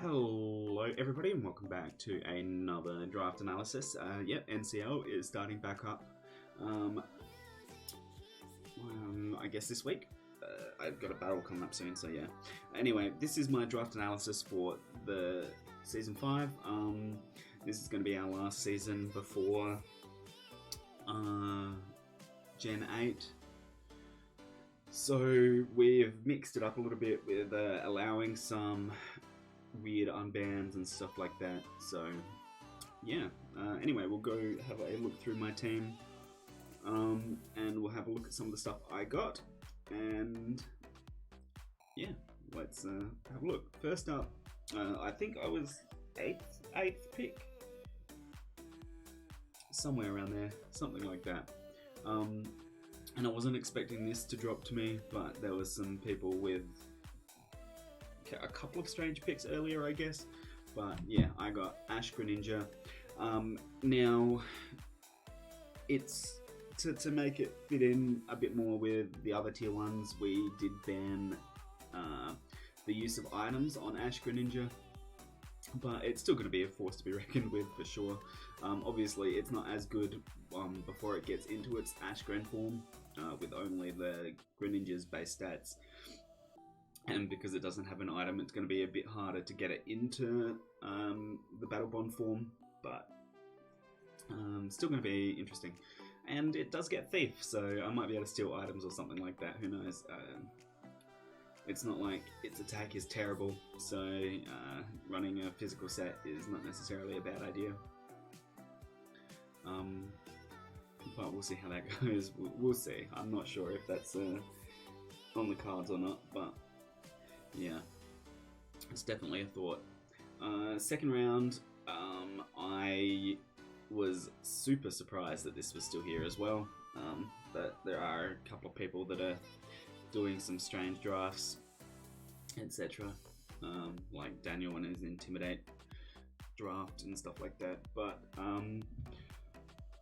Hello, everybody, and welcome back to another draft analysis. NCL is starting back up. Um, I guess this week. I've got a battle coming up soon, so yeah. Anyway, this is my draft analysis for the season 5. This is going to be our last season before Gen 8. So we've mixed it up a little bit with allowing some weird unbans and stuff like that. So yeah, anyway, we'll go have a look through my team, and we'll have a look at some of the stuff I got, and yeah, let's have a look. First up, I think I was eighth pick, somewhere around there, something like that. And I wasn't expecting this to drop to me, but there was some people with a couple of strange picks earlier, I guess. But yeah, I got Ash Greninja. Now, it's to make it fit in a bit more with the other tier 1s, we did ban the use of items on Ash Greninja. But it's still going to be a force to be reckoned with for sure. Obviously, it's not as good before it gets into its Ash Gren form, with only the Greninja's base stats. And because it doesn't have an item, it's going to be a bit harder to get it into the Battle Bond form, but still going to be interesting. And it does get Thief, so I might be able to steal items or something like that, who knows. It's not like its attack is terrible, so running a physical set is not necessarily a bad idea. But we'll see how that goes. We'll see. I'm not sure if that's on the cards or not, but yeah, it's definitely a thought. Second round, I was super surprised that this was still here as well. But there are a couple of people that are doing some strange drafts, etc. Like Daniel and his Intimidate draft and stuff like that. But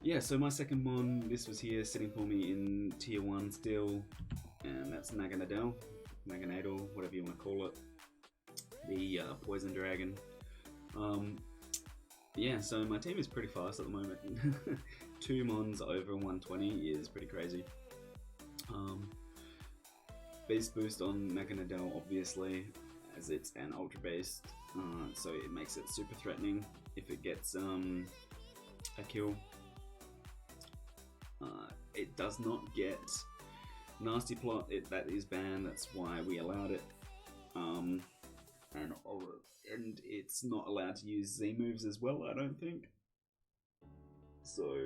yeah, so my second one, this was here sitting for me in tier 1 still, and that's Naganadel, whatever you want to call it, the Poison Dragon. Yeah, so my team is pretty fast at the moment. 2 Mons over 120 is pretty crazy. Base boost on Naganadel, obviously, as it's an ultra based, so it makes it super threatening if it gets a kill. It does not get Nasty Plot, that is banned, that's why we allowed it. And it's not allowed to use Z moves as well, I don't think. So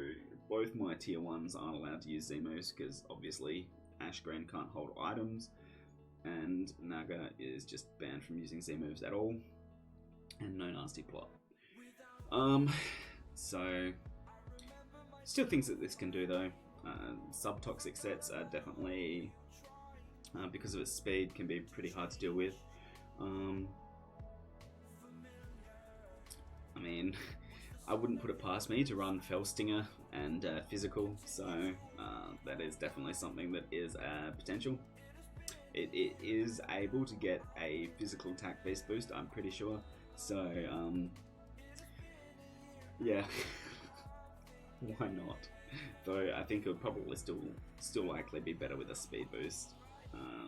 both my tier 1s aren't allowed to use Z moves because obviously Ash Gren can't hold items, and Naga is just banned from using Z moves at all, and no Nasty Plot. So still things that this can do though. Sub-toxic sets are definitely, because of its speed, can be pretty hard to deal with. I mean, I wouldn't put it past me to run Fell Stinger and Physical, so that is definitely something that is a potential. It is able to get a physical attack base boost, I'm pretty sure, so yeah, why not? Though I think it would probably still likely be better with a speed boost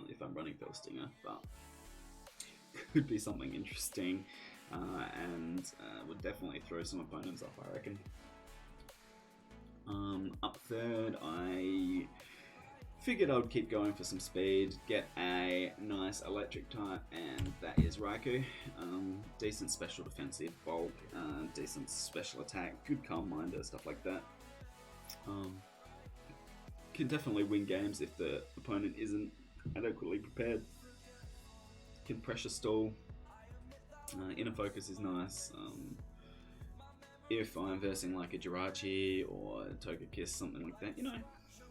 if I'm running Fell Stinger, but could be something interesting, and would definitely throw some opponents off, I reckon. Up third, I figured I would keep going for some speed, get a nice electric type, and that is Raikou. Decent special defensive bulk, decent special attack, good calm minder, stuff like that. Can definitely win games if the opponent isn't adequately prepared. Can pressure stall. Inner focus is nice. If I'm versing like a Jirachi or a Togekiss, something like that,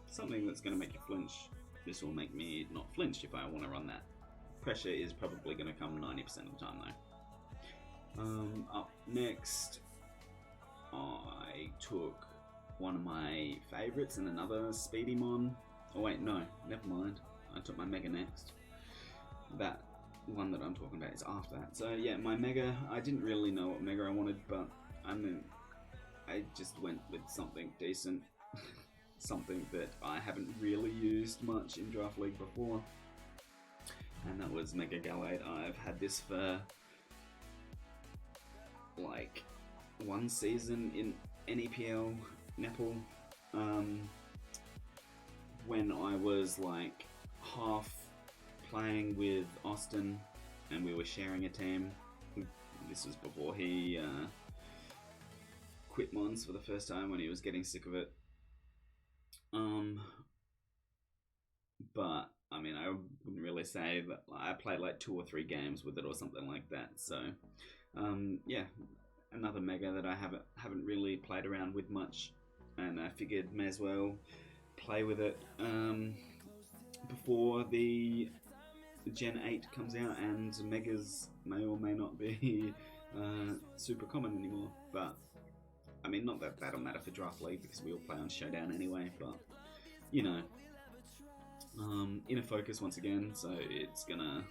something that's going to make you flinch, this will make me not flinch if I want to run that. Pressure is probably going to come 90% of the time though. Up next, I took one of my favourites and another Speedymon. Oh wait, no, never mind. I took my Mega next. That one that I'm talking about is after that. So yeah, my Mega, I didn't really know what Mega I wanted, but I just went with something decent. Something that I haven't really used much in Draft League before. And that was Mega Gallade. I've had this for like one season in NEPL, Nepal, when I was like half playing with Austin and we were sharing a team. This was before he quit Mons for the first time, when he was getting sick of it. But I mean, I wouldn't really say that I played like 2 or 3 games with it or something like that. So, yeah, another Mega that I haven't really played around with much, and I figured may as well play with it before the Gen 8 comes out, and Megas may or may not be super common anymore. But I mean, not that that'll matter for Draft League because we all play on Showdown anyway. But you know, inner focus once again, so it's gonna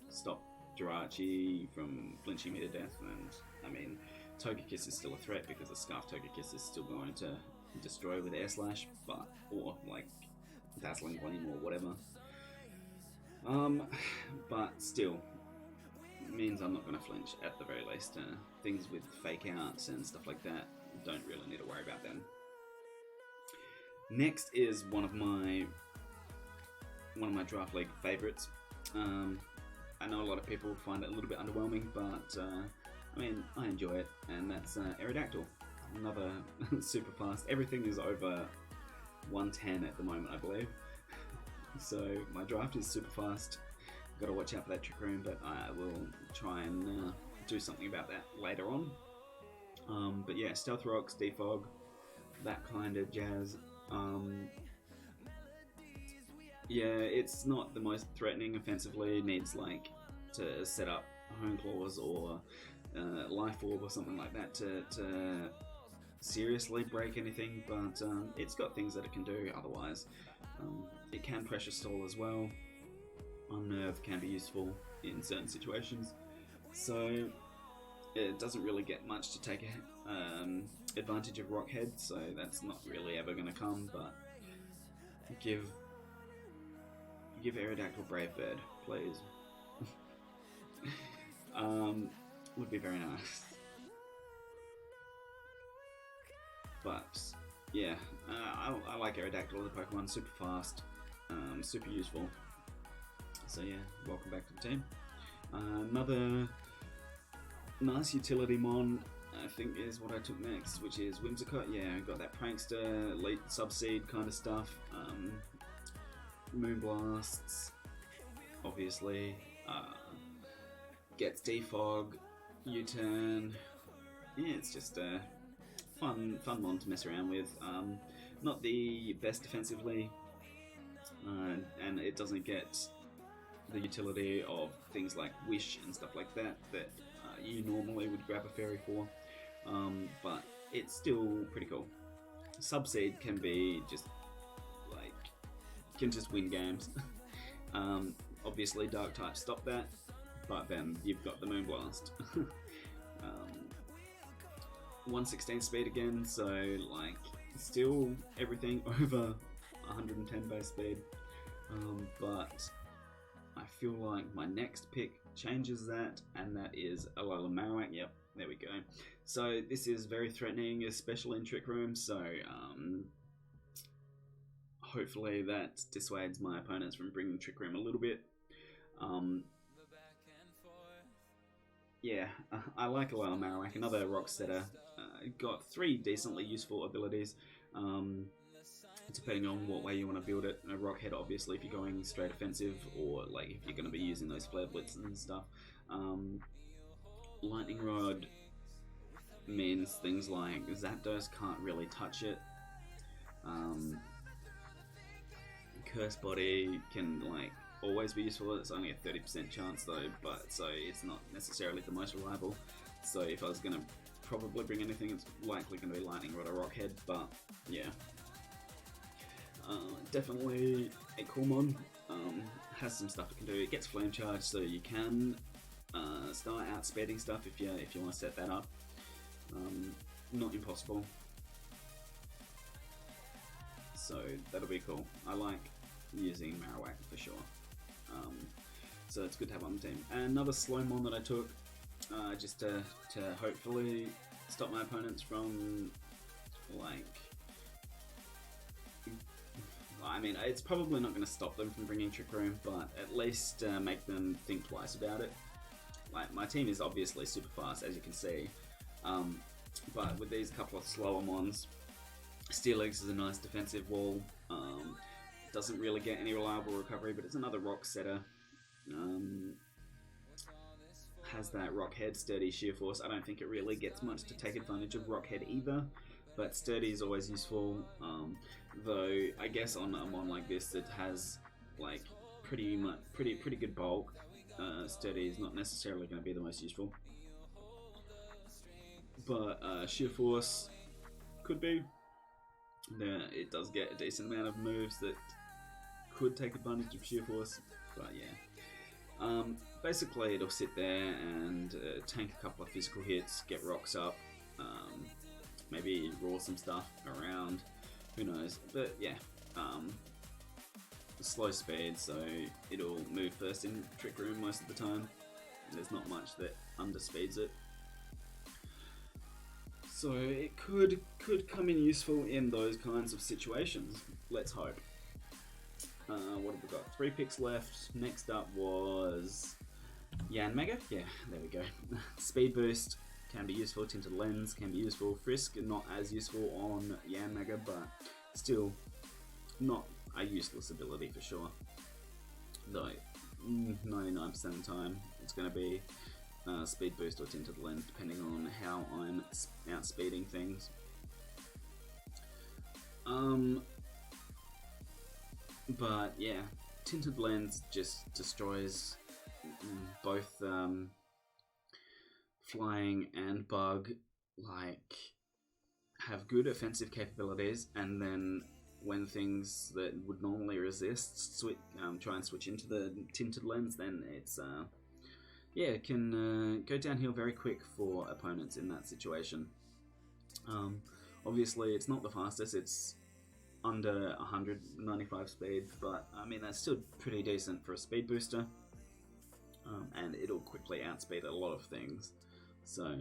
stop Jirachi from flinching me to death. And I mean, Togekiss is still a threat because the Scarf Togekiss is still going to destroy with Air Slash, but or like Dazzling Gleam or whatever. But still, means I'm not going to flinch at the very least. Things with fake outs and stuff like that, don't really need to worry about them. Next is one of my Draft League favourites. I know a lot of people find it a little bit underwhelming, but I mean, I enjoy it, and that's Aerodactyl. Another super fast. Everything is over 110 at the moment, I believe. So my draft is super fast. Got to watch out for that Trick Room, but I will try and do something about that later on. But yeah, Stealth Rocks, Defog, that kind of jazz. Yeah, it's not the most threatening offensively. It needs like to set up Hone Claws or Life Orb or something like that to seriously break anything, but it's got things that it can do otherwise. It can pressure stall as well. Unnerve can be useful in certain situations, so it doesn't really get much to take advantage of Rockhead, so that's not really ever going to come, but give Aerodactyl Brave Bird, please. Would be very nice. But yeah, I like Aerodactyl as a Pokemon. Super fast, super useful. So yeah, welcome back to the team. Another nice utility mon, I think, is what I took next, which is Whimsicott. Yeah, got that Prankster, Elite Subseed kind of stuff. Moonblasts, obviously. Gets Defog, U-Turn. Yeah, it's just a fun mon to mess around with. Not the best defensively, and it doesn't get the utility of things like Wish and stuff like that you normally would grab a fairy for, but it's still pretty cool. Subseed can be just like, can just win games. Obviously Dark type stop that, but then you've got the Moonblast. 116 speed again, so like still everything over 110 base speed, but I feel like my next pick changes that, and that is Alola Marowak. Yep, there we go. So this is very threatening, especially in Trick Room, so hopefully that dissuades my opponents from bringing Trick Room a little bit. Yeah, I like Alola Marowak, another Rock Setter. Got 3 decently useful abilities, depending on what way you want to build it. Rockhead, obviously, if you're going straight offensive, or like if you're going to be using those Flare Blitzes and stuff. Lightning Rod means things like Zapdos can't really touch it. Curse Body can like always be useful. It's only a 30% chance though, but so it's not necessarily the most reliable. So if I was going to probably bring anything, it's likely going to be Lightning Rod or Rockhead, but yeah. Definitely a cool mon. has some stuff it can do. It gets flame charge, so you can start outspeeding stuff if you want to set that up. Not impossible. So that'll be cool. I like using Marowak for sure. So it's good to have on the team. And another slow mon that I took, just to hopefully stop my opponents from, like, I mean, it's probably not going to stop them from bringing Trick Room, but at least make them think twice about it. Like, my team is obviously super fast, as you can see, but with these couple of slower mons, Steelix is a nice defensive wall. Doesn't really get any reliable recovery, but it's another rock setter. Has that rock head, sturdy, sheer force. I don't think it really gets much to take advantage of rock head either, but sturdy is always useful. Though I guess on a mon like this that has like pretty good bulk, sturdy is not necessarily going to be the most useful. But sheer force could be. It does get a decent amount of moves that could take advantage of sheer force, but yeah. Basically, it'll sit there and tank a couple of physical hits, get rocks up, maybe roar some stuff around, who knows. But yeah, slow speed, so it'll move first in Trick Room most of the time. There's not much that underspeeds it. So it could come in useful in those kinds of situations. Let's hope. What have we got? 3 picks left. Next up was Yanmega. Yeah, there we go. Speed boost can be useful. Tinted lens can be useful. Frisk not as useful on Yanmega, but still not a useless ability for sure. Though 99% of the time it's going to be speed boost or tinted lens, depending on how I'm outspeeding things. But yeah, tinted lens just destroys both flying and bug. Like, have good offensive capabilities, and then when things that would normally resist try and switch into the tinted lens, then it's yeah, it can go downhill very quick for opponents in that situation. Obviously, it's not the fastest, it's under 195 speed, but I mean, that's still pretty decent for a speed booster. And it'll quickly outspeed a lot of things. So,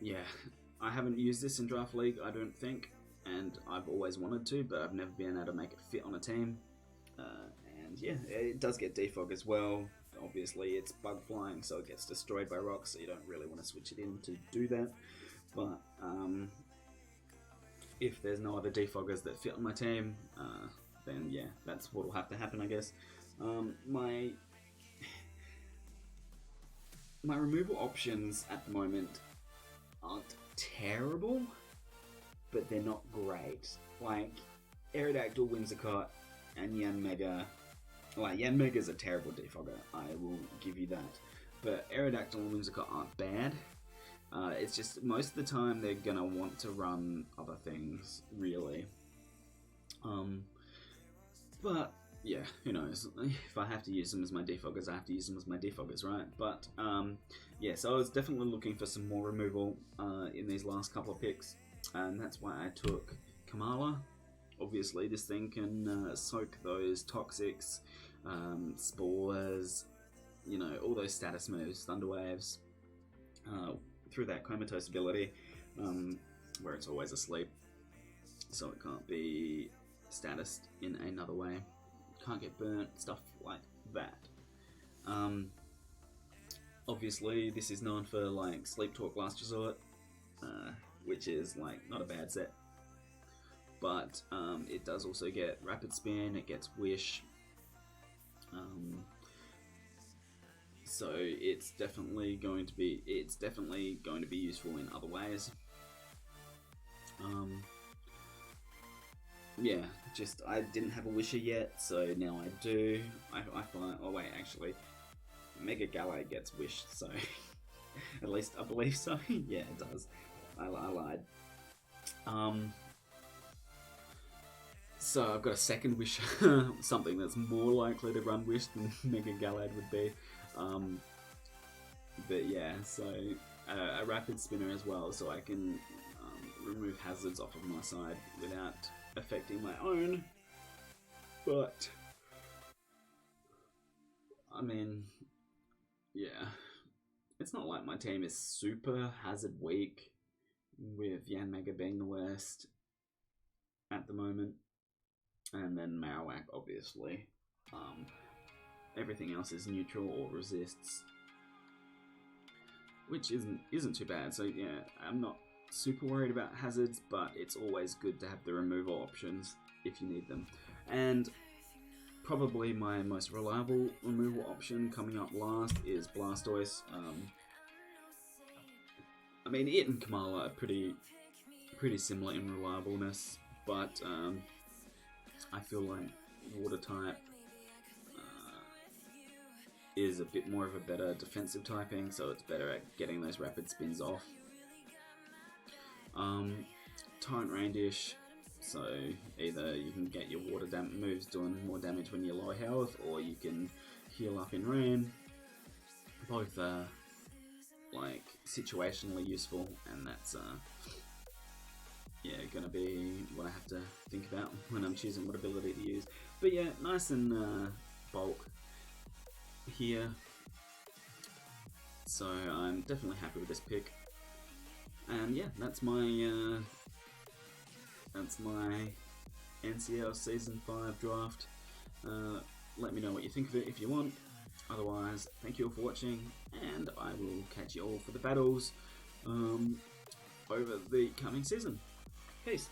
yeah, I haven't used this in Draft League, I don't think, and I've always wanted to, but I've never been able to make it fit on a team. And yeah, it does get defog as well. Obviously, it's bug flying, so it gets destroyed by rocks, so you don't really want to switch it in to do that. But if there's no other defoggers that fit on my team, then yeah, that's what will have to happen, I guess. My removal options at the moment aren't terrible, but they're not great. Like, Aerodactyl, Whimsicott, and Yanmega. Like, Yanmega's a terrible defogger, I will give you that. But Aerodactyl and Whimsicott aren't bad. It's just, most of the time they're gonna want to run other things, really. But, yeah, who knows. If I have to use them as my defoggers, I have to use them as my defoggers, right? But, yeah, so I was definitely looking for some more removal in these last couple of picks, and that's why I took Kamala. Obviously, this thing can soak those toxics, spores, you know, all those status moves, Thunder Waves, through that comatose ability, where it's always asleep, so it can't be statused in another way. Can't get burnt, stuff like that. Obviously, this is known for like Sleep Talk Last Resort, which is like not a bad set. But it does also get Rapid Spin, it gets Wish, so it's definitely going to be useful in other ways. Yeah, just I didn't have a Wisher yet, so now I do. I find, oh wait, actually, Mega Gallade gets Wished, so at least I believe so. Yeah, it does. I lied. So I've got a second wish, something that's more likely to run wish than Mega Galad would be. But yeah, so a rapid spinner as well, so I can remove hazards off of my side without affecting my own. But I mean, yeah, it's not like my team is super hazard weak, with Yanmega being the worst at the moment, and then Marowak obviously. Everything else is neutral or resists, which isn't too bad. So yeah, I'm not super worried about hazards, but it's always good to have the removal options if you need them. And probably my most reliable removal option coming up last is Blastoise. I mean, it and Kamala are pretty similar in reliableness, but I feel like Water type is a bit more of a better defensive typing, so it's better at getting those rapid spins off. Torrent Rain-Dish, so either you can get your water moves doing more damage when you're low health, or you can heal up in rain. Both are like situationally useful, and that's gonna be what I have to think about when I'm choosing what ability to use. But yeah, nice and bulk here, so I'm definitely happy with this pick. And yeah, that's my NCL Season 5 draft. Let me know what you think of it if you want. Otherwise, thank you all for watching, and I will catch you all for the battles over the coming season. Peace.